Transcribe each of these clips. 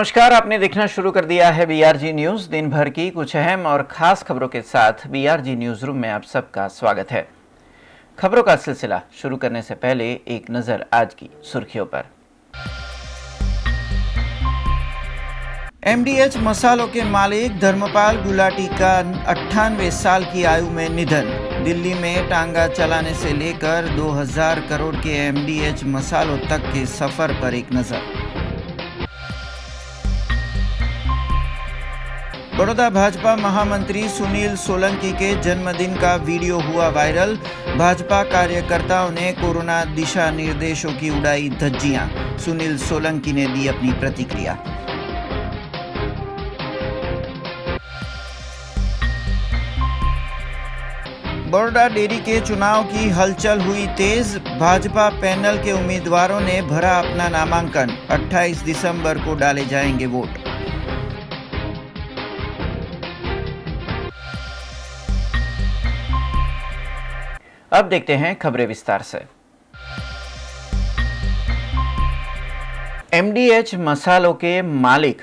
नमस्कार, आपने देखना शुरू कर दिया है बीआरजी न्यूज़। दिन भर की कुछ अहम और ख़ास खबरों के साथ बीआरजी न्यूज़ रूम में आप सबका स्वागत है। खबरों का सिलसिला शुरू करने से पहले एक नज़र आज की सुर्खियों पर। एमडीएच मसालों के मालिक धर्मपाल गुलाटी का 98 साल की आयु में निधन। दिल्ली में टांगा चलाने से लेकर 2000 करोड़ के एमडीएच मसालों तक के सफ़र पर एक नज़र। बड़ौदा भाजपा महामंत्री सुनील सोलंकी के जन्मदिन का वीडियो हुआ वायरल। भाजपा कार्यकर्ताओं ने कोरोना दिशा निर्देशों की उड़ाई धज्जियां। सुनील सोलंकी ने दी अपनी प्रतिक्रिया। बड़ौदा डेयरी के चुनाव की हलचल हुई तेज। भाजपा पैनल के उम्मीदवारों ने भरा अपना नामांकन। 28 दिसंबर को डाले जाएंगे वोट। अब देखते हैं खबरें विस्तार से। एमडीएच मसालों के मालिक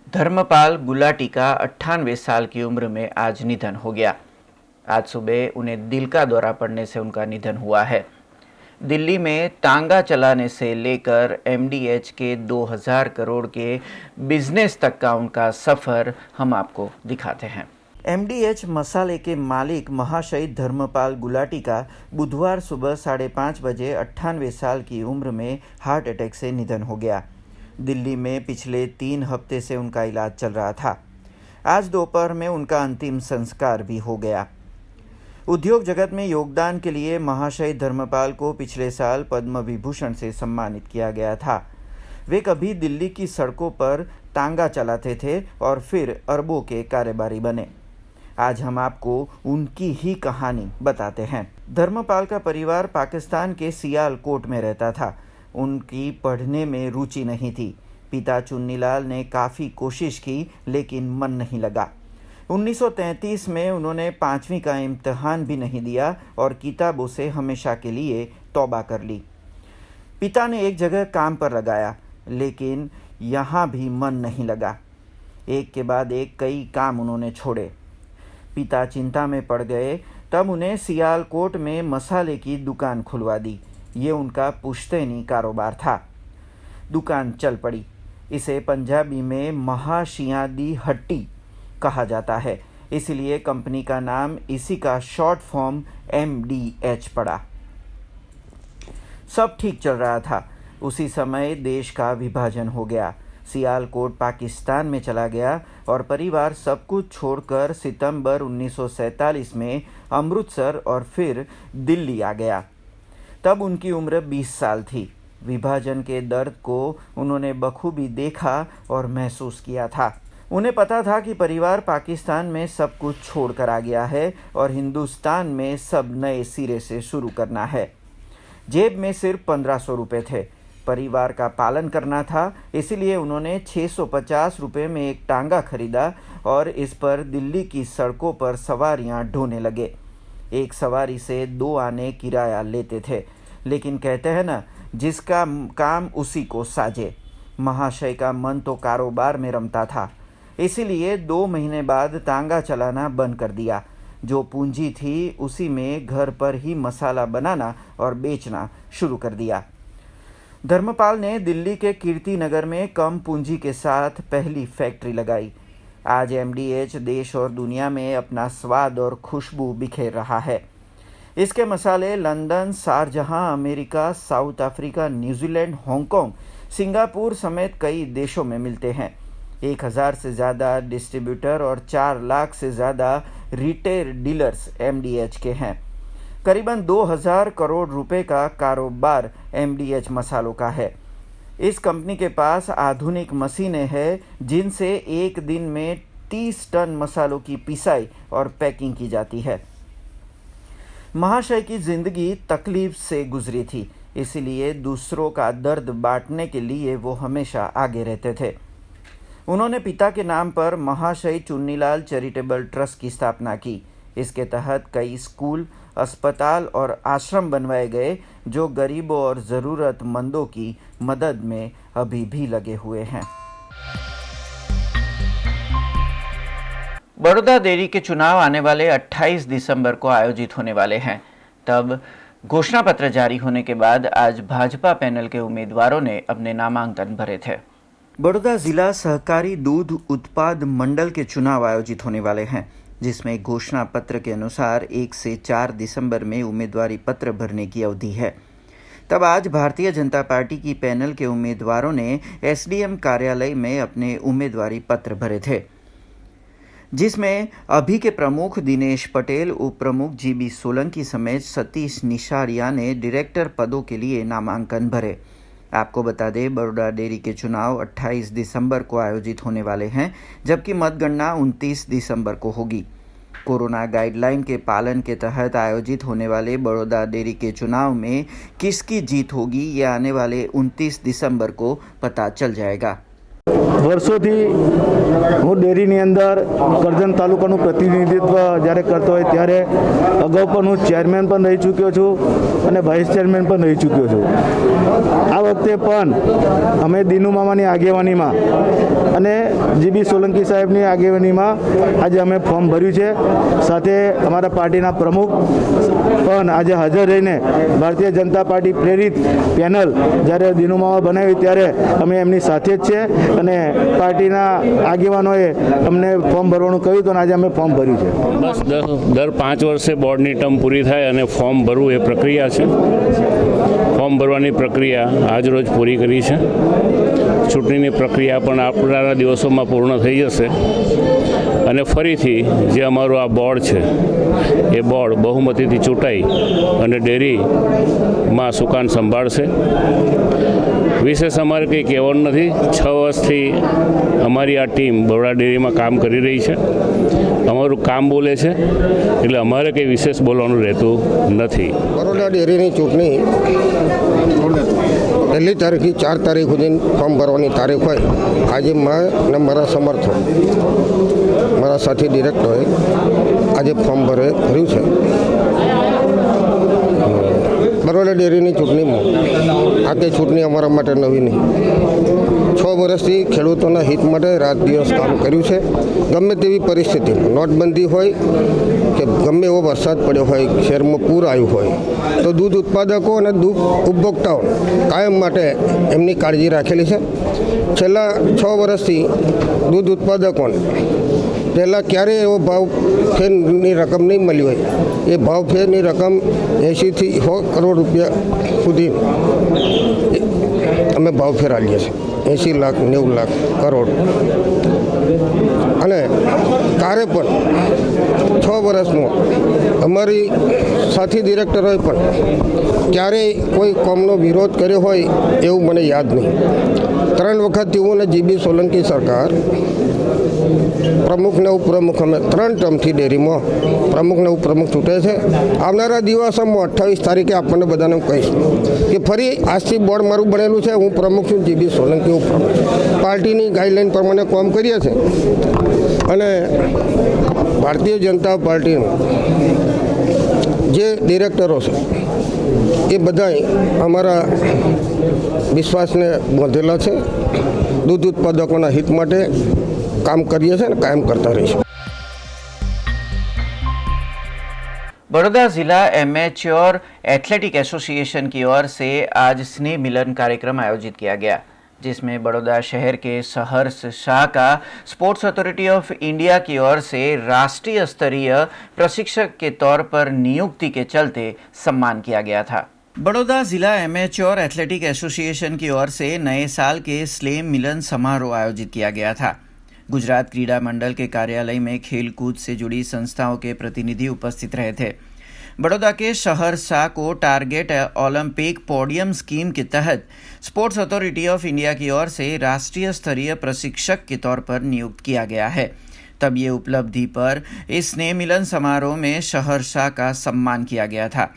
धर्मपाल गुलाटी का 98 साल की उम्र में आज निधन हो गया। आज सुबह उन्हें दिल का दौरा पड़ने से उनका निधन हुआ है। दिल्ली में टांगा चलाने से लेकर एमडीएच के 2000 करोड़ के बिजनेस तक का उनका सफ़र हम आपको दिखाते हैं। एमडीएच मसाले के मालिक महाशहीद धर्मपाल गुलाटी का बुधवार सुबह 5:30 बजे 98 साल की उम्र में हार्ट अटैक से निधन हो गया। दिल्ली में पिछले 3 हफ्ते से उनका इलाज चल रहा था। आज दोपहर में उनका अंतिम संस्कार भी हो गया। उद्योग जगत में योगदान के लिए महाशहीद धर्मपाल को पिछले साल पद्म विभूषण से सम्मानित किया गया था। वे कभी दिल्ली की सड़कों पर टांगा चलाते थे और फिर अरबों के कारोबारी बने। आज हम आपको उनकी ही कहानी बताते हैं। धर्मपाल का परिवार पाकिस्तान के सियालकोट में रहता था। उनकी पढ़ने में रुचि नहीं थी। पिता चुन्नीलाल ने काफ़ी कोशिश की लेकिन मन नहीं लगा। 1933 में उन्होंने 5वीं का इम्तिहान भी नहीं दिया और किताबों से हमेशा के लिए तौबा कर ली। पिता ने एक जगह काम पर लगाया लेकिन यहाँ भी मन नहीं लगा। एक के बाद एक कई काम उन्होंने छोड़े। पिता चिंता में पड़ गए। तब उन्हें सियालकोट में मसाले की दुकान खुलवा दी। ये उनका पुश्तैनी कारोबार था। दुकान चल पड़ी। इसे पंजाबी में महाशियादी हट्टी कहा जाता है, इसलिए कंपनी का नाम इसी का शॉर्ट फॉर्म एमडीएच पड़ा। सब ठीक चल रहा था। उसी समय देश का विभाजन हो गया। सियालकोट पाकिस्तान में चला गया और परिवार सब कुछ छोड़कर सितंबर 1947 में अमृतसर और फिर दिल्ली आ गया। तब उनकी उम्र 20 साल थी। विभाजन के दर्द को उन्होंने बखूबी देखा और महसूस किया था। उन्हें पता था कि परिवार पाकिस्तान में सब कुछ छोड़कर आ गया है और हिंदुस्तान में सब नए सिरे से शुरू करना है। जेब में सिर्फ 1500 रुपये थे। परिवार का पालन करना था, इसलिए उन्होंने 650 रुपये में एक टांगा खरीदा और इस पर दिल्ली की सड़कों पर सवारियां ढोने लगे। एक सवारी से 2 आने किराया लेते थे, लेकिन कहते हैं ना, जिसका काम उसी को साजे। महाशय का मन तो कारोबार में रमता था, इसीलिए 2 महीने बाद टांगा चलाना बंद कर दिया। जो पूंजी थी उसी में घर पर ही मसाला बनाना और बेचना शुरू कर दिया। धर्मपाल ने दिल्ली के कीर्ति नगर में कम पूंजी के साथ पहली फैक्ट्री लगाई। आज एमडीएच देश और दुनिया में अपना स्वाद और खुशबू बिखेर रहा है। इसके मसाले London, शारजहां, America, south Africa, New Zealand, Hong Kong, Singapore समेत कई देशों में मिलते हैं। 1000 से ज़्यादा डिस्ट्रीब्यूटर और 4 लाख से ज़्यादा रिटेल डीलर्स एमडीएच के हैं। करीबन 2000 करोड़ रुपए का कारोबार एमडीएच मसालों का है। इस कंपनी के पास आधुनिक मशीनें हैं जिनसे एक दिन में 30 टन मसालों की पिसाई और पैकिंग की जाती है। महाशय की जिंदगी तकलीफ से गुजरी थी, इसलिए दूसरों का दर्द बांटने के लिए वो हमेशा आगे रहते थे। उन्होंने पिता के नाम पर महाशय चुन्नीलाल चैरिटेबल ट्रस्ट की स्थापना की। इसके तहत कई स्कूल, अस्पताल और आश्रम बनवाए गए जो गरीबों और ज़रूरतमंदों की मदद में अभी भी लगे हुए हैं। बड़ौदा डेयरी के चुनाव आने वाले 28 दिसंबर को आयोजित होने वाले हैं। तब घोषणा पत्र जारी होने के बाद आज भाजपा पैनल के उम्मीदवारों ने अपने नामांकन भरे थे। बड़ौदा जिला सहकारी दूध उत्पाद मंडल के चुनाव आयोजित होने वाले हैं, जिसमें घोषणा पत्र के अनुसार 1 से 4 दिसंबर में उम्मीदवारी पत्र भरने की अवधि है। तब आज भारतीय जनता पार्टी की पैनल के उम्मीदवारों ने एसडीएम कार्यालय में अपने उम्मीदवारी पत्र भरे थे, जिसमें अभी के प्रमुख दिनेश पटेल, उप प्रमुख जीबी सोलंकी समेत सतीश निशारिया ने डायरेक्टर पदों के लिए नामांकन भरे। आपको बता दें, बड़ौदा डेयरी के चुनाव 28 दिसंबर को आयोजित होने वाले हैं, जबकि मतगणना 29 दिसंबर को होगी। कोरोना गाइडलाइन के पालन के तहत आयोजित होने वाले बड़ौदा डेयरी के चुनाव में किसकी जीत होगी, यह आने वाले 29 दिसंबर को पता चल जाएगा। વર્ષોથી હું ડેરીની અંદર કરજણ તાલુકાનું પ્રતિનિધિત્વ જ્યારે કરતો હોય ત્યારે અગાઉ પણ હું ચેરમેન પણ રહી ચૂક્યો છું અને વાઇસ ચેરમેન પણ રહી ચૂક્યો છું। આ વખતે પણ અમે દીનુ મામાની આગેવાનીમાં અને જીબી સોલંકી સાહેબની આગેવાનીમાં આજે અમે ફોર્મ ભર્યું છે। સાથે અમારા પાર્ટીના પ્રમુખ પણ આજે હાજર રહીને ભારતીય જનતા પાર્ટી પ્રેરિત પેનલ જ્યારે દીનુ મામા બનાવી ત્યારે અમે એમની સાથે જ છે અને પાર્ટીના આગેવાનોએ અમને ફોર્મ ભરવાનું કહ્યું તો આજે અમે ફોર્મ ભર્યું છે। બસ દર 5 વર્ષે બોર્ડની ટર્મ પૂરી થાય અને ફોર્મ ભરવું એ પ્રક્રિયા છે। ફોર્મ ભરવાની પ્રક્રિયા આજ રોજ પૂરી કરી છે। ચૂંટણીની પ્રક્રિયા પણ આવનારા દિવસોમાં પૂર્ણ થઈ જશે અને ફરીથી જે અમારું આ બોર્ડ છે એ બોર્ડ બહુમતીથી ચૂંટાઈ અને ડેરીમાં સુકાન સંભાળશે। વિશેષ અમારે કંઈ કહેવાનું નથી। 6 વર્ષથી અમારી આ ટીમ બરોડા ડેરીમાં કામ કરી રહી છે। અમારું કામ બોલે છે, એટલે અમારે કંઈ વિશેષ બોલવાનું રહેતું નથી। બરોડા ડેરીની ચૂંટણી 1 તારીખથી 4 તારીખ સુધી ફોર્મ ભરવાની તારીખ હોય। આજે મેં અને મારા સમર્થક, મારા સાથી ડિરેક્ટરોએ આજે ફોર્મ ભર્યું છે। બરોડા ડેરીની ચૂંટણીમાં આ કંઈ ચૂંટણી અમારા માટે નવી નહીં। 6 વર્ષથી ખેડૂતોના હિત માટે રાત દિવસ કામ કર્યું છે। ગમે તેવી પરિસ્થિતિમાં, નોટબંધી હોય કે ગમે એવો વરસાદ પડ્યો હોય, શહેરમાં પૂર આવ્યું હોય, તો દૂધ ઉત્પાદકો અને દૂધ ઉપભોક્તાઓ કાયમ માટે એમની કાળજી રાખેલી છે। છેલ્લા 6 વર્ષથી દૂધ ઉત્પાદકોને પહેલાં ક્યારેય એવો ભાવ ફેરની રકમ નહીં મળી હોય। એ ભાવ ફેરની રકમ 80 થી 100 કરોડ રૂપિયા સુધી અમે ભાવ ફેર આલીએ છીએ। 80 લાખ 90 લાખ કરોડ। અને કારે પણ 6 વર્ષમાં અમારી સાથી ડિરેક્ટરોએ પણ ક્યારેય કોઈ કોમનો વિરોધ કર્યો હોય એવું મને યાદ નહીં। 3 વખત હું અને જીબી સોલંકી સરકાર પ્રમુખ ને ઉપપ્રમુખ અમે 3 ટર્મથી ડેરીમાં પ્રમુખ ને ઉપપ્રમુખ ચૂંટે છે। આવનારા દિવસોમાં 28 તારીખે આપણને બધાને કહીશ કે ફરી આજથી બોર્ડ મારું બનેલું છે। હું પ્રમુખ છું, જીબી સોલંકી ઉપપ્રમુખ। પાર્ટીની ગાઈડલાઈન પ્રમાણે કામ કરીએ છીએ અને ભારતીય જનતા પાર્ટીનું જે ડિરેક્ટરો છે એ બધાય અમારા વિશ્વાસને બાંધેલા છે। દૂધ ઉત્પાદકોના હિત માટે काम करिए से कायम करता रही। बड़ौदा जिला एमेच्योर एथलेटिक एसोसिएशन की ओर से आज स्नेह मिलन कार्यक्रम आयोजित किया गया, जिसमें बड़ौदा शहर के सहर्ष शाह का स्पोर्ट्स अथॉरिटी ऑफ इंडिया की ओर से राष्ट्रीय स्तरीय प्रशिक्षक के तौर पर नियुक्ति के चलते सम्मान किया गया था। बड़ौदा जिला एमेच्योर एथलेटिक एसोसिएशन की ओर से नए साल के स्लेम मिलन समारोह आयोजित किया गया था। गुजरात क्रीड़ा मंडल के कार्यालय में खेलकूद से जुड़ी संस्थाओं के प्रतिनिधि उपस्थित रहे थे। बड़ौदा के शहर शाह को टारगेट ओलंपिक पोडियम स्कीम के तहत स्पोर्ट्स अथॉरिटी ऑफ इंडिया की ओर से राष्ट्रीय स्तरीय प्रशिक्षक के तौर पर नियुक्त किया गया है। तब ये उपलब्धि पर इस स्नेह मिलन समारोह में शहर शाह का सम्मान किया गया था।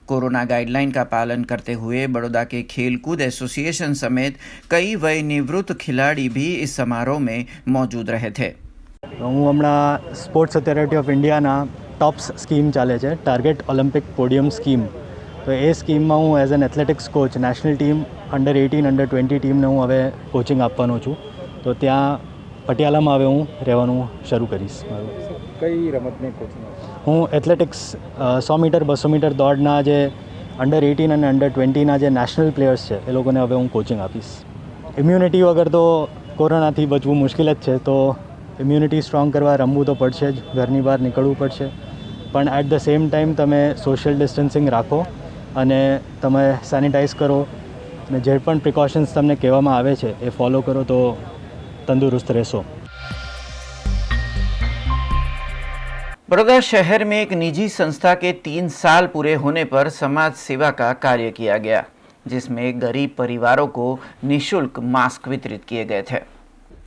कोरोना गाइडलाइन का पालन करते हुए बड़ौदा के खेलकूद एसोसिएशन समेत कई वय निवृत्त खिलाड़ी भी इस समारोह में मौजूद रहे थे। હું હમણાં સ્પોર્ટ્સ ઓથોરિટી ઓફ ઇન્ડિયાના ટોપ્સ સ્કીમ ચાલે છે, ટાર્ગેટ ઓલિમ્પિક પોડિયમ સ્કીમ। તો એ સ્કીમમાં હું as an athletics coach national team under 18 under 20 ટીમને હું હવે કોચિંગ આપવાનો છું। તો ત્યાં પટિયાલામાં હવે હું રહેવાનું શરૂ કરીશ મારું. કઈ રમતની કોચિંગ? હું એથ્લેટિક્સ 100 મીટર 200 મીટર દોડના જે અંડર 18 અને અંડર 20ના જે નેશનલ પ્લેયર્સ છે એ લોકોને હવે હું કોચિંગ આપીશ. ઇમ્યુનિટી વગર તો કોરોનાથી બચવું મુશ્કેલ જ છે, તો ઇમ્યુનિટી સ્ટ્રોંગ કરવા રમવું તો પડશે જ, ઘરની બહાર નીકળવું પડશે, પણ એટ ધ સેમ ટાઈમ તમે સોશિયલ ડિસ્ટન્સિંગ રાખો અને તમે સેનિટાઈઝ કરો અને જે પણ પ્રિકોશન્સ તમને કહેવામાં આવે છે એ ફોલો કરો તો तंदुरुस्त रहसो. बड़ौदा शहर में एक निजी संस्था के 3 साल पूरे होने पर समाज सेवा का कार्य किया गया, जिसमें गरीब परिवारों को निःशुल्क मास्क वितरित किए गए थे.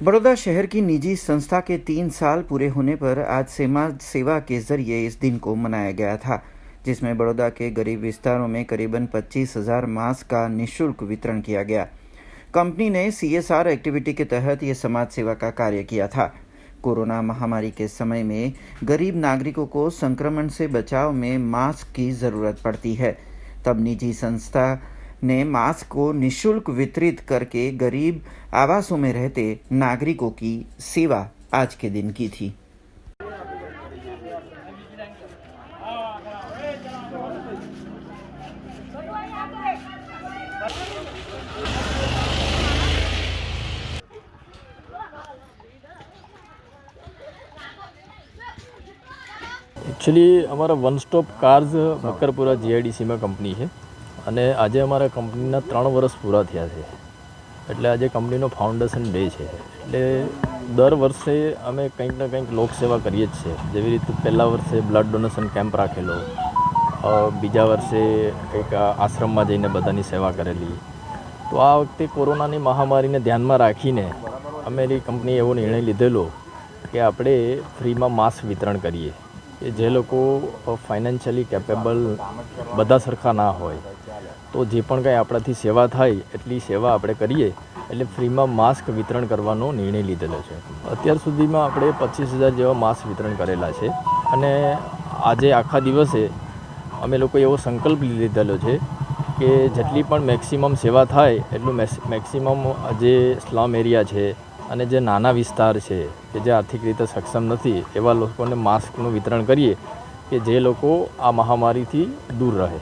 बड़ौदा शहर की निजी संस्था के 3 साल पूरे होने पर आज समाज सेवा के जरिए इस दिन को मनाया गया था, जिसमें बड़ौदा के गरीब विस्तारों में करीबन 25,000 मास्क का निःशुल्क वितरण किया गया. कंपनी ने CSR एक्टिविटी के तहत ये समाज सेवा का कार्य किया था. कोरोना महामारी के समय में गरीब नागरिकों को संक्रमण से बचाव में मास्क की ज़रूरत पड़ती है. तब निजी संस्था ने मास्क को निःशुल्क वितरित करके गरीब आवासों में रहते नागरिकों की सेवा आज के दिन की थी. एक्चुअली અમારા વન સ્ટોપ કાર્સ મકરપુરા GIDCમાં કંપની છે અને આજે અમારા કંપનીના 3 વર્ષ પૂરા થયા છે, એટલે આજે કંપનીનો ફાઉન્ડેશન ડે છે. એટલે દર વર્ષે અમે કંઈક ને કંઈક લોકસેવા કરીએ જ છીએ. જેવી રીતે પહેલા વર્ષે બ્લડ ડોનેશન કેમ્પ રાખેલો, બીજા વર્ષે કંઈક આશ્રમમાં જઈને બધાની સેવા કરેલી. તો આ વખતે કોરોનાની મહામારીને ધ્યાનમાં રાખીને અમારી કંપનીએ એવો નિર્ણય લીધેલો કે આપણે ફ્રીમાં માસ્ક વિતરણ કરીએ. કે જે લોકો ફાઇનાન્શિયલી કેપેબલ બધા સરખા ના હોય તો જે પણ કંઈ આપણાથી સેવા થાય એટલી સેવા આપણે કરીએ, એટલે ફ્રીમાં માસ્ક વિતરણ કરવાનો નિર્ણય લીધેલો છે. અત્યાર સુધીમાં આપણે 25,000 જેવા માસ્ક વિતરણ કરેલા છે અને આજે આખા દિવસે અમે લોકો એવો સંકલ્પ લીધેલો છે કે જેટલી પણ મેક્સિમમ સેવા થાય એટલું મેક્સિમમ જે સ્લમ એરિયા છે અને જે નાના વિસ્તાર છે કે જે આર્થિક રીતે સક્ષમ નથી એવા લોકોને માસ્કનું વિતરણ કરીએ કે જે લોકો આ મહામારીથી दूर रहे.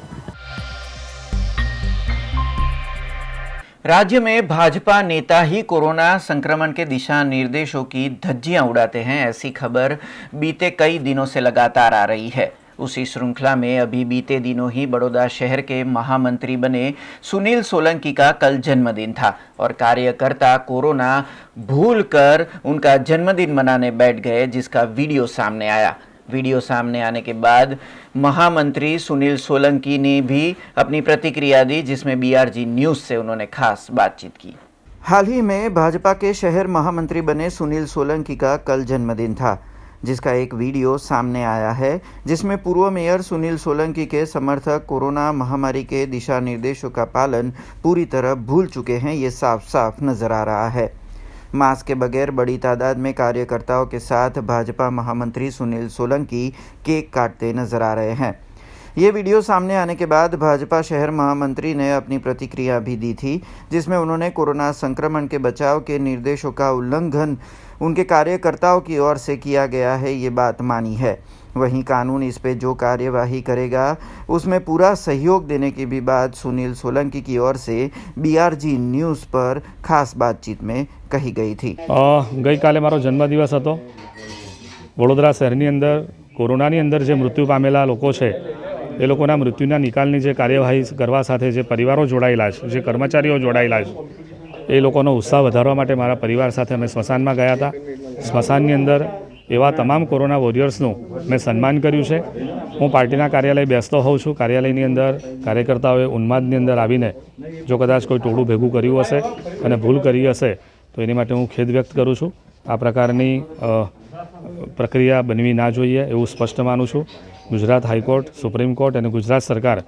राज्य में भाजपा नेता ही कोरोना संक्रमण के दिशा निर्देशों की धज्जियां उड़ाते हैं, ऐसी खबर बीते कई दिनों से लगातार आ रही है. उसी श्रृंखला में अभी बीते दिनों ही बड़ौदा शहर के महामंत्री बने सुनील सोलंकी का कल जन्मदिन था और कार्यकर्ता कोरोना भूलकर उनका जन्मदिन मनाने बैठ गए, जिसका वीडियो सामने आया. वीडियो सामने आने के बाद महामंत्री सुनील सोलंकी ने भी अपनी प्रतिक्रिया दी, जिसमें BRG न्यूज़ से उन्होंने खास बातचीत की. हाल ही में भाजपा के शहर महामंत्री बने सुनील सोलंकी का कल जन्मदिन था, जिसका एक वीडियो सामने आया है, जिसमें पूर्व मेयर सुनील सोलंकी के समर्थक कोरोना महामारी के दिशा निर्देशों का पालन पूरी तरह भूल चुके हैं, ये साफ साफ नजर आ रहा है. मास्क के बगैर बड़ी तादाद में कार्यकर्ताओं के साथ भाजपा महामंत्री सुनील सोलंकी केक काटते नजर आ रहे हैं. ये वीडियो सामने आने के बाद भाजपा शहर महामंत्री ने अपनी प्रतिक्रिया भी दी थी, जिसमें उन्होंने कोरोना संक्रमण के बचाव के निर्देशों का उल्लंघन उनके कार्यकर्ताओं की ओर से किया गया है, ये बात मानी है. वहीं कानून इस पे जो कार्यवाही करेगा उसमें पूरा सहयोग देने की भी बात सुनील सोलंकी की ओर से BRG न्यूज़ पर खास बातचीत में कही गई थी. गई काले मारो जन्मदिवस हतो. वडोदरा शहरनी अंदर कोरोनानी अंदर जे मृत्यु पामेला लोको छे એ લોકોના મૃત્યુના નિકાલની જે કાર્યવાહી કરવા સાથે જે પરિવારો જોડાયેલા છે, જે કર્મચારીઓ જોડાયેલા છે, એ લોકોનો ઉત્સાહ વધારવા માટે મારા પરિવાર સાથે અમે સ્મશાનમાં ગયા હતા. સ્મશાનની અંદર એવા તમામ કોરોના વોરિયર્સનું મેં સન્માન કર્યું છે. હું પાર્ટીના કાર્યાલય બેસતો હોઉં છું. કાર્યાલયની અંદર કાર્યકર્તાઓએ ઉન્માદની અંદર આવીને જો કદાચ કોઈ ટોળું ભેગું કર્યું હશે અને ભૂલ કરી હશે તો એની માટે હું ખેદ વ્યક્ત કરું છું. આ પ્રકારની પ્રક્રિયા બનવી ના જોઈએ એવું સ્પષ્ટ માનું છું. ગુજરાત હાઈકોર્ટ, સુપ્રીમ કોર્ટ અને ગુજરાત સરકાર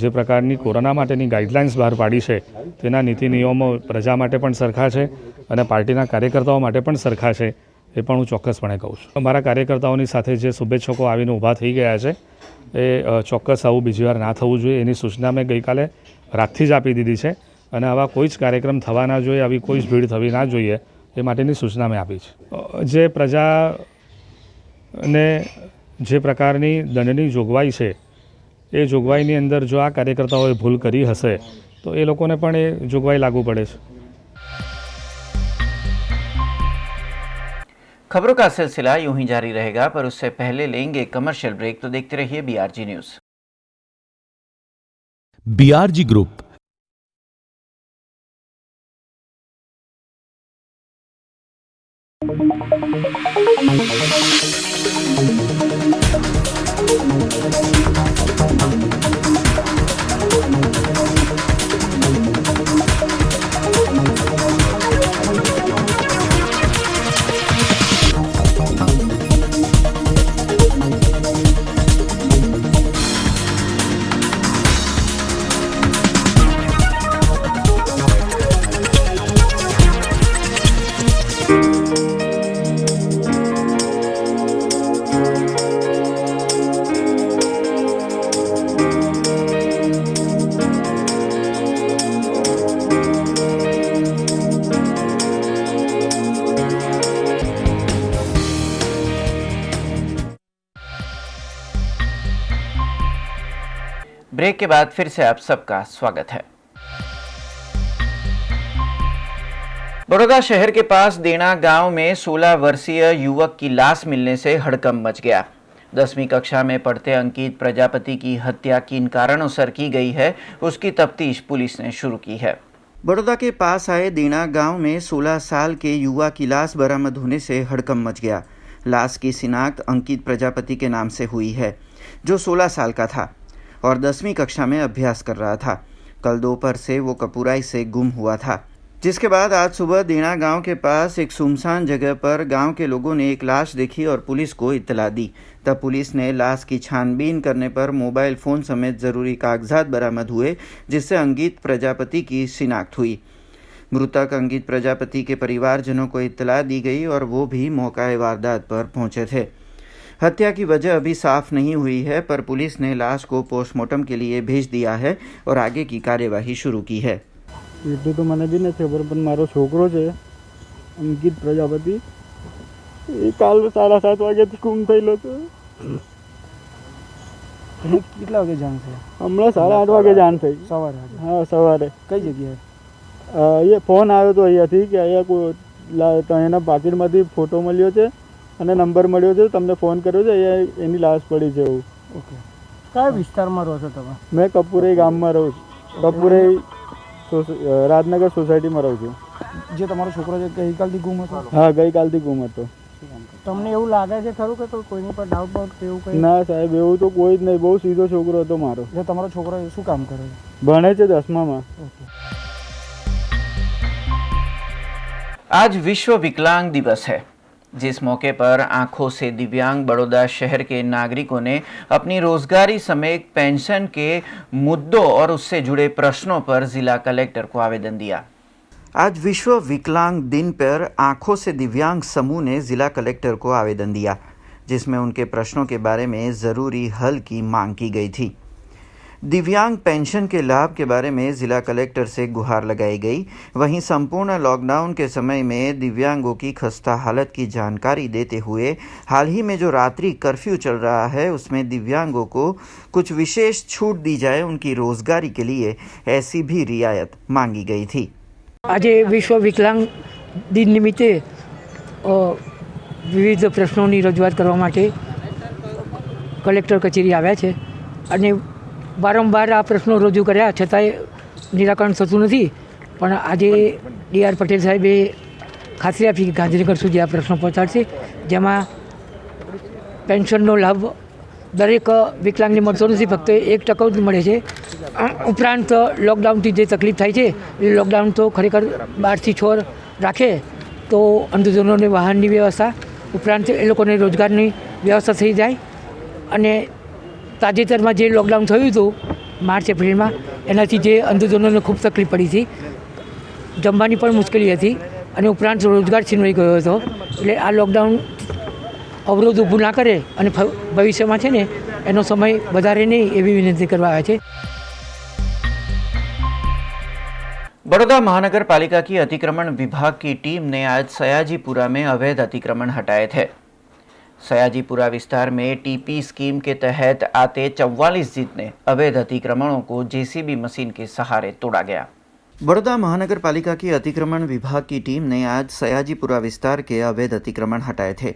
જે પ્રકારની કોરોના માટેની ગાઈડલાઇન્સ બહાર પાડી છે તેના નીતિ નિયમો પ્રજા માટે પણ સરખા છે અને પાર્ટીના કાર્યકર્તાઓ માટે પણ સરખા છે, એ પણ હું ચોક્કસપણે કહું છું. અમારા કાર્યકર્તાઓની સાથે જે શુભેચ્છકો આવીને ઊભા થઈ ગયા છે એ ચોક્કસ આવું બીજી વાર ના થવું જોઈએ એની સૂચના મેં ગઈકાલે રાતથી જ આપી દીધી છે અને આવા કોઈ જ કાર્યક્રમ થવા ના જોઈએ, આવી કોઈ જ ભીડ થવી ના જોઈએ એ માટેની સૂચના મેં આપી છે. જે પ્રજાને જે પ્રકારની દંડની જોગવાઈ છે એ જોગવાઈની અંદર જો આ કાર્યકર્તાઓએ ભૂલ કરી હશે તો એ લોકોને પણ એ જોગવાઈ લાગુ પડે છે. खबरों का सिलसिला यूं ही जारी रहेगा, पर उससे पहले लेंगे कमर्शियल ब्रेक, तो देखते रहिए BRG news. BRG group break के बाद फिर से आप सबका स्वागत है. बड़ौदा शहर के पास देना गांव में 16 वर्षीय युवक की लाश मिलने से हड़कंप मच गया. 10वीं कक्षा में पढ़ते अंकित प्रजापति की हत्या किन कारणों से की गई है, उसकी तफ्तीश पुलिस ने शुरू की है. बड़ौदा के पास आए देना गांव में 16 साल के युवा की लाश बरामद होने से हड़कंप मच गया. लाश की शिनाख्त अंकित प्रजापति के नाम से हुई है, जो 16 साल का था और 10वीं कक्षा में अभ्यास कर रहा था. कल दोपहर से वो कपूराई से गुम हुआ था, जिसके बाद आज सुबह देना गांव के पास एक सुनसान जगह पर गांव के लोगों ने एक लाश देखी और पुलिस को इत्तला दी. तब पुलिस ने लाश की छानबीन करने पर मोबाइल फ़ोन समेत ज़रूरी कागजात बरामद हुए, जिससे अंकित प्रजापति की शिनाख्त हुई. मृतक अंकित प्रजापति के परिवारजनों को इत्तला दी गई और वो भी मौका वारदात पर पहुंचे थे. हत्या की वजह अभी साफ नहीं हुई है, पर पुलिस ने लाश को पोस्टमार्टम के लिए भेज दिया है और आगे की कार्यवाही शुरू की है. એટલું તો મને બી નથી ખબર, પણ મારો છોકરો છે અંકિત પ્રજાપતિ, એ કાલ 7:30 વાગ્યાથી ગુમ થયેલો છે. કેટલા વાગે જાણ થઈ? હમણાં 8:30 વાગે જાણ થઈ. સવારે? હા, સવારે. કઈ જગ્યાએ? એ ફોન આવ્યો હતો અહીંયાથી કે અહીંયા એના પાકીટમાંથી ફોટો મળ્યો છે અને નંબર મળ્યો છે, તમને ફોન કર્યો છે, અહીંયા એની લાશ પડી છે એવું. ઓકે. કયા વિસ્તારમાં રહો છો તમે? મેં કપુરાઈ ગામમાં રહું છું. કપુરાઈ રાજનગર સોસાયટીમાં રહું છું. જે તમારો છોકરો છે ગઈકાલથી ગુમ હતો? હા, ગઈકાલથી ગુમ હતો. તમને એવું લાગે છે ખરું કે કોઈની પર ડાઉટ બાઉટ કે એવું કંઈ? ના સાહેબ, એવું તો કોઈ જ નહીં. બહુ સીધો છોકરો હતો મારો. જે તમારો છોકરો શું કામ કરે છે? ભણે છે 10મામાં. आज विश्व विकलांग दिवस है, जिस मौके पर आंखों से दिव्यांग बड़ौदा शहर के नागरिकों ने अपनी रोजगारी समेत पेंशन के मुद्दों और उससे जुड़े प्रश्नों पर जिला कलेक्टर को आवेदन दिया. आज विश्व विकलांग दिन पर आंखों से दिव्यांग समूह ने जिला कलेक्टर को आवेदन दिया, जिसमें उनके प्रश्नों के बारे में ज़रूरी हल की मांग की गई थी. दिव्यांग पेंशन के लाभ के बारे में जिला कलेक्टर से गुहार लगाई गई. वहीं संपूर्ण लॉकडाउन के समय में दिव्यांगों की खस्ता हालत की जानकारी देते हुए हाल ही में जो रात्रि कर्फ्यू चल रहा है, उसमें दिव्यांगों को कुछ विशेष छूट दी जाए, उनकी रोजगारी के लिए ऐसी भी रियायत मांगी गई थी. आज विश्व विकलांग दिन निमित्ते विविध प्रश्नों की रजूआत करवा माटे कलेक्टर कचेरी आव्या छे અને વારંવાર આ પ્રશ્નો રજૂ કર્યા છતાંય નિરાકરણ થતું નથી. પણ આજે DR પટેલ સાહેબે ખાતરી આપી કે ગાંધીનગર સુધી આ પ્રશ્નો પહોંચાડશે, જેમાં પેન્શનનો લાભ દરેક વિકલાંગને મળતો નથી, ફક્ત 1% જ મળે છે. ઉપરાંત લોકડાઉનથી જે તકલીફ થાય છે એ લોકડાઉન તો ખરેખર 12 થી 6 રાખે તો અંધજનોને વાહનની વ્યવસ્થા, ઉપરાંત એ લોકોને રોજગારની વ્યવસ્થા થઈ જાય. અને તાજેતરમાં જે લોકડાઉન થયું હતું માર્ચ એપ્રિલમાં, એનાથી જે અંધજનોને ખૂબ તકલીફ પડી હતી, જમવાની પણ મુશ્કેલી હતી અને ઉપરાંત રોજગાર છીનવાઈ ગયો હતો. એટલે આ લોકડાઉન અવરોધ ઊભું ના કરે અને ભવિષ્યમાં છે ને એનો સમય વધારે નહીં એવી વિનંતી કરવા આવ્યા છે. बड़ौदा महानगर पालिका की अतिक्रमण विभाग की टीम ने आज सयाजीपुरा में अवैध अतिक्रमण हटाए थे। सयाजीपुरा विस्तार में टीपी स्कीम के तहत आते 44 जितने अवैध अतिक्रमणों को जेसीबी मशीन के सहारे तोड़ा गया। बड़ौदा महानगर पालिका की अतिक्रमण विभाग की टीम ने आज सयाजीपुरा विस्तार के अवैध अतिक्रमण हटाए थे।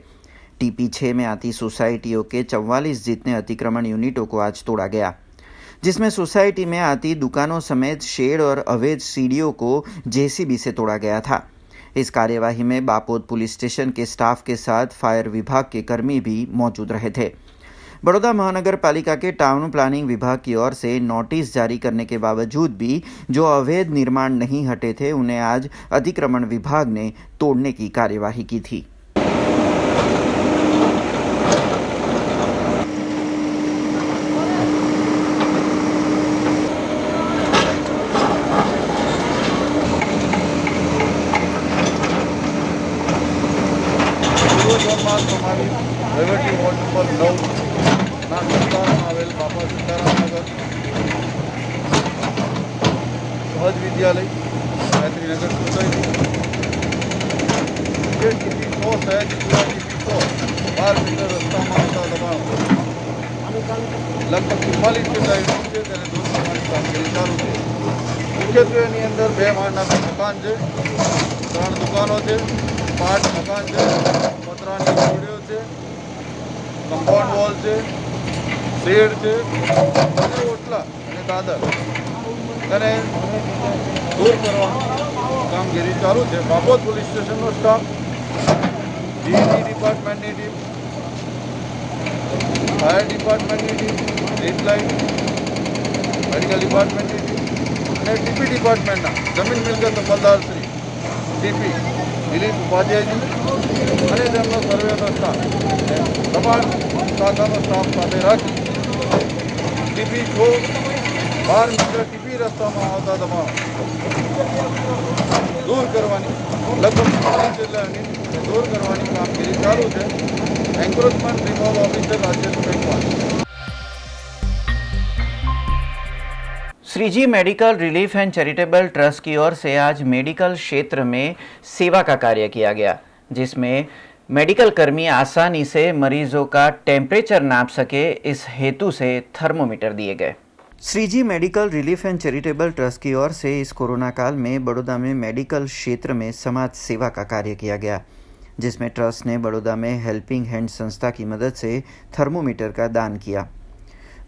टीपी 6 में आती सोसाइटियों के 44 जितने अतिक्रमण यूनिटों को आज तोड़ा गया, जिसमें सोसाइटी में आती दुकानों समेत शेड और अवैध सीढ़ियों को जेसीबी से तोड़ा गया था। इस कार्यवाही में बापोद पुलिस स्टेशन के स्टाफ के साथ फायर विभाग के कर्मी भी मौजूद रहे थे। बड़ौदा महानगर पालिका के टाउन प्लानिंग विभाग की ओर से नोटिस जारी करने के बावजूद भी जो अवैध निर्माण नहीं हटे थे, उन्हें आज अतिक्रमण विभाग ने तोड़ने की कार्यवाही की थी। વહીવટી વોર્ડ નંબર 9 ના વિસ્તારમાં આવેલ બાપા સીતારામનગર સહજ વિદ્યાલય ગાયત્રીનગર સોસાયટી જે ટીપી 100 સયાજીપુરા ટીપી 100 12 મીટર રસ્તામાં આવતા દબાણો લગભગ 44 જેટલા યુનિટ છે તેને દૂર કરવાની કામગીરી ચાલુ છે। મુખ્યત્વે એની અંદર 2 માળના મકાન છે, 3 દુકાનો છે, 5 મકાન છે, પતરાની જોડીઓ છે, कंपाउंड वॉल से शेड से ओटला અને દાદર અને દૂર કરવાની કામગીરી ચાલુ છે। બાપોદ પોલીસ સ્ટેશનનો સ્ટાફ, ડીટી ડિપાર્ટમેન્ટની ટીમ, ફાયર ડિપાર્ટમેન્ટની ટીમ, સ્ટ્રીટ લાઇટ, મેડિકલ ડિપાર્ટમેન્ટની ટીમ અને ટીપી ડિપાર્ટમેન્ટના જમીન મિલકત અમલદાર શ્રી ટીપી દિલીપ ઉપાધ્યાયજી અને તેમનો સર્વેનો સ્ટાફ દબાણ શાખાનો સ્ટાફ સાથે રાખી ટીપી 12 મીટર ટીપી રસ્તામાં આવતા દબાણો દૂર કરવાની લગભગ 40 જેટલા યુનિટ દૂર કરવાની કામગીરી ચાલુ છે। Encroachment removal officer Rajesh Meghwal. Shreeji medical relief and charitable trust की ओर से आज मेडिकल क्षेत्र में सेवा का कार्य किया गया, जिसमें मेडिकल कर्मी आसानी से मरीजों का टेम्परेचर नाप सके, इस हेतु से थर्मोमीटर दिए गए। Shreeji medical relief and charitable trust की ओर से इस कोरोना काल में बड़ौदा में मेडिकल क्षेत्र में समाज सेवा का कार्य किया गया, जिसमें ट्रस्ट ने बड़ौदा में हेल्पिंग हैंड संस्था की मदद से थर्मोमीटर का दान किया।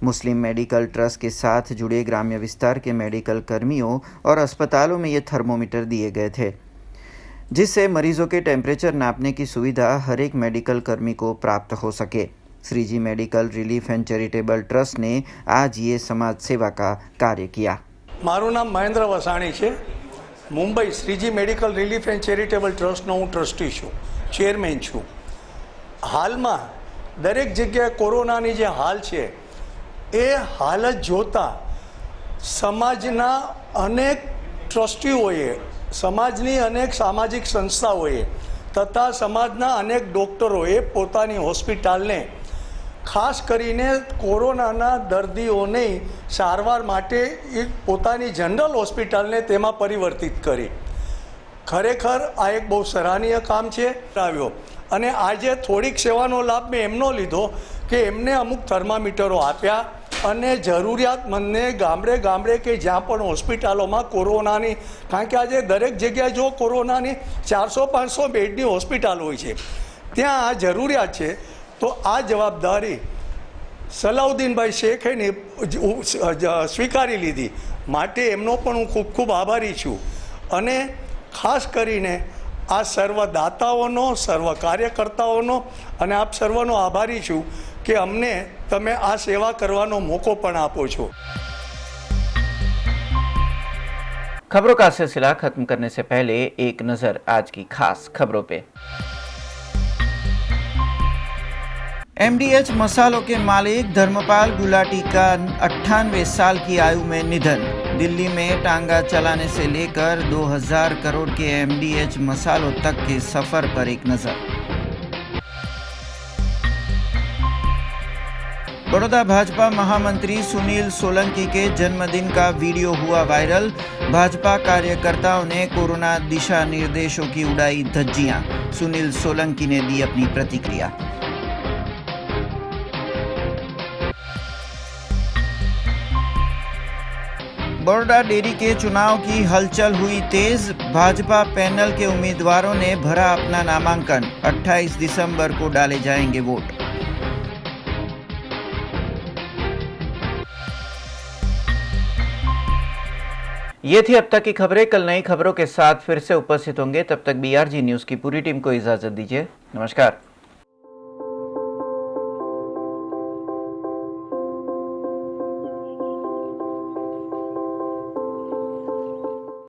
मुस्लिम मेडिकल ट्रस्ट के साथ जुड़े ग्राम्य विस्तार के मेडिकल कर्मियों और अस्पतालों में ये थर्मोमीटर दिए गए थे, जिससे मरीजों के टेम्परेचर नापने की सुविधा हर एक मेडिकल कर्मी को प्राप्त हो सके। Shreeji medical relief and charitable trust ने आज ये समाज सेवा का कार्य किया। मारू नाम महेंद्र वसाणी है। Mumbai Shreeji medical relief and charitable ट्रस्टनो हूँ ट्रस्टी छूँ, चेरमेन छूँ। हाल में दरेक जगह कोरोनानी जे हाल है ए हालत जोता समाजना अनेक ट्रस्टीओए, समाजनी अनेक सामाजिक संस्थाओए तथा समाजना अनेक डॉक्टरोए पोतानी हॉस्पिटल ने खास करीने कोरोना दर्दीओने सारवार माटे पोतानी जनरल हॉस्पिटल ने तेमा परिवर्तित करी। खरेखर आ एक बहुत सराहनीय काम है। अने आजे थोड़ीक सेवानो लाभ में एमनो लीधो कि एमने अमुक थर्मामीटरो आप्या અને જરૂરિયાતમંદને ગામડે ગામડે કે જ્યાં પણ હોસ્પિટલોમાં કોરોનાની, કારણ કે આજે દરેક જગ્યાએ જો કોરોનાની 400-500 બેડની હોસ્પિટલ હોય છે, ત્યાં આ જરૂરિયાત છે, તો આ જવાબદારી સલાઉદ્દીનભાઈ શેખે સ્વીકારી લીધી, માટે એમનો પણ હું ખૂબ ખૂબ આભારી છું। અને ખાસ કરીને આ સર્વ દાતાઓનો, સર્વ કાર્યકર્તાઓનો અને આપ સર્વનો આભારી છું कि हमने तमे आ सेवा करवानो मौको पण आपो छो। खबरों का सिलसिला खत्म करने से पहले एक नजर आज की खास खबरों पे। एमडीएच मसालों के मालिक धर्मपाल गुलाटी का 98 साल की आयु में निधन। दिल्ली में टांगा चलाने से लेकर 2000 करोड़ के एमडीएच मसालों तक के सफर पर एक नजर। बड़ौदा भाजपा महामंत्री सुनील सोलंकी के जन्मदिन का वीडियो हुआ वायरल। भाजपा कार्यकर्ताओं ने कोरोना दिशा निर्देशों की उड़ाई धज्जियां। सुनील सोलंकी ने दी अपनी प्रतिक्रिया। बड़ौदा डेयरी के चुनाव की हलचल हुई तेज। भाजपा पैनल के उम्मीदवारों ने भरा अपना नामांकन। 28 दिसंबर को डाले जाएंगे वोट। ये थी अब तक की खबरें। कल नई खबरों के साथ फिर से उपस्थित होंगे। तब तक BRG न्यूज की पूरी टीम को इजाजत दीजिए। नमस्कार।